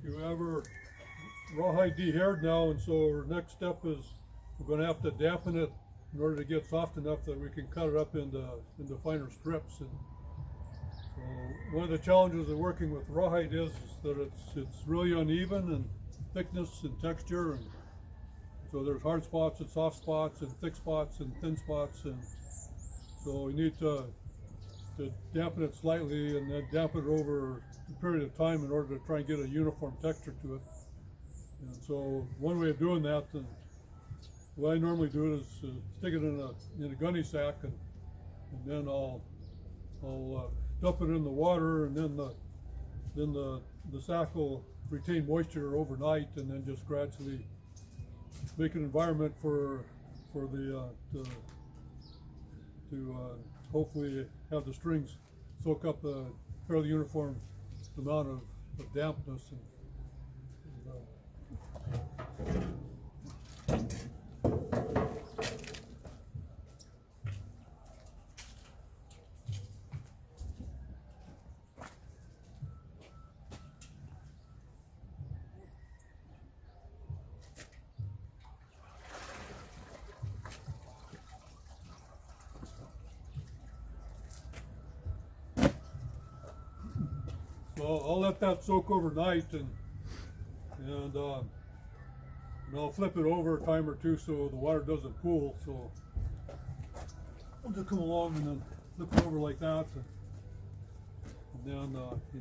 You have our rawhide dehaired now, and so our next step is we're going to have to dampen it in order to get soft enough that we can cut it up into finer strips. And so one of the challenges of working with rawhide is that it's really uneven in thickness and texture, and so there's hard spots and soft spots and thick spots and thin spots, and so we need to dampen it slightly and then dampen it over a period of time in order to try and get a uniform texture to it. And so one way of doing that, and what I normally do is stick it in a gunny sack, and then I'll dump it in the water, and then the sack will retain moisture overnight, and then just gradually make an environment for the to hopefully have the strings soak up a fairly uniform amount of dampness. So I'll let that soak overnight, and I'll flip it over a time or two so the water doesn't pool. So I'll just come along and then flip it over like that, and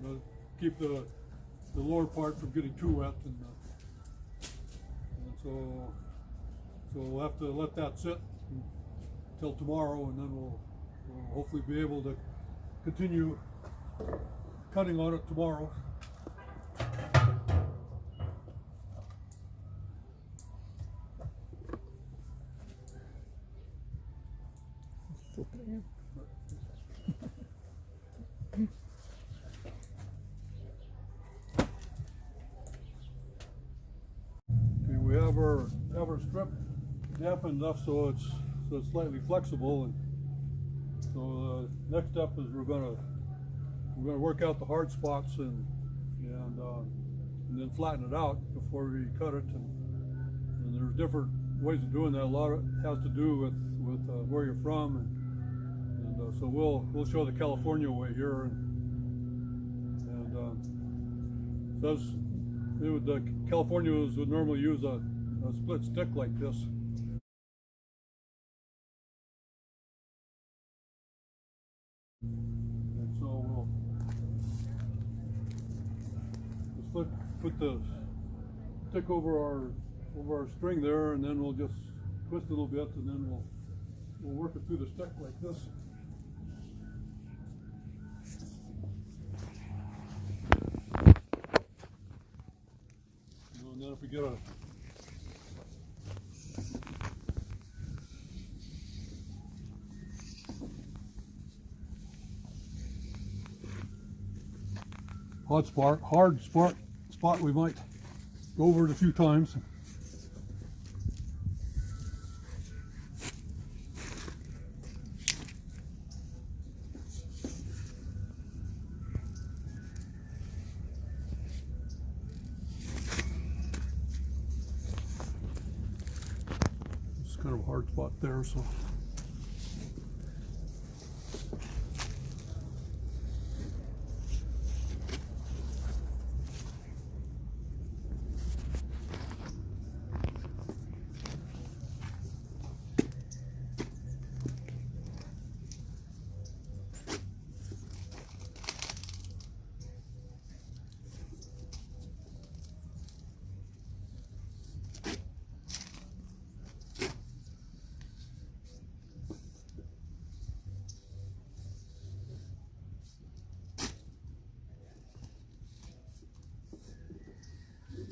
then keep the lower part from getting too wet, and so we'll have to let that sit until tomorrow, and then we'll hopefully be able to continue cutting on it tomorrow. Okay, we have our strip dampened enough so it's slightly flexible, and so the next step is we're gonna work out the hard spots and then flatten it out before we cut it. And there's different ways of doing that. A lot of it has to do with where you're from, and so we'll show the California way here. The Californios would normally use a split stick like this. Put the stick over our string there, and then we'll just twist a little bit, and then we'll work it through the stick like this. And then if we get a hard spot, we might go over it a few times. It's kind of a hard spot there, so.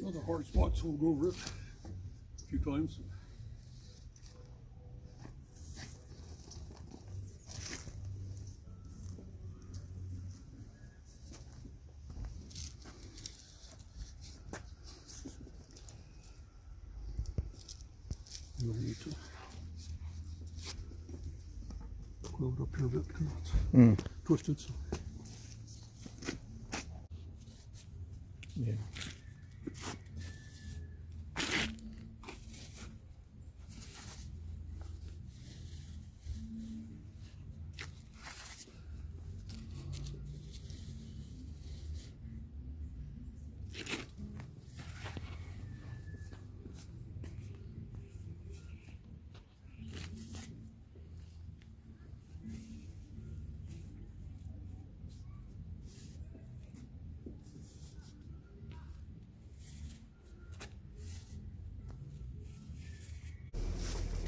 Other hard spots, we'll go over it a few times. You'll need to quilt it up here a bit because it's twisted. So. Yeah.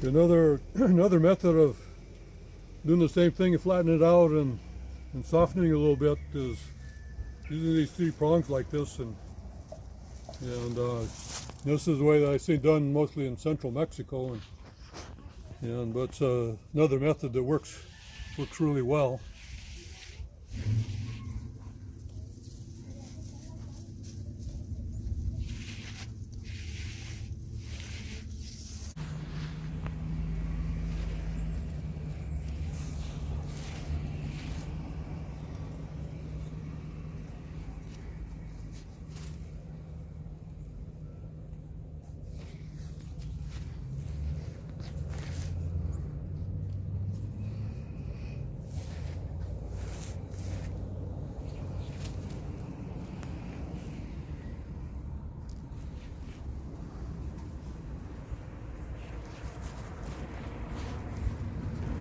Another method of doing the same thing and flattening it out and softening it a little bit is using these 3 prongs like this, and this is the way that I see done mostly in central Mexico, but it's another method that works really well.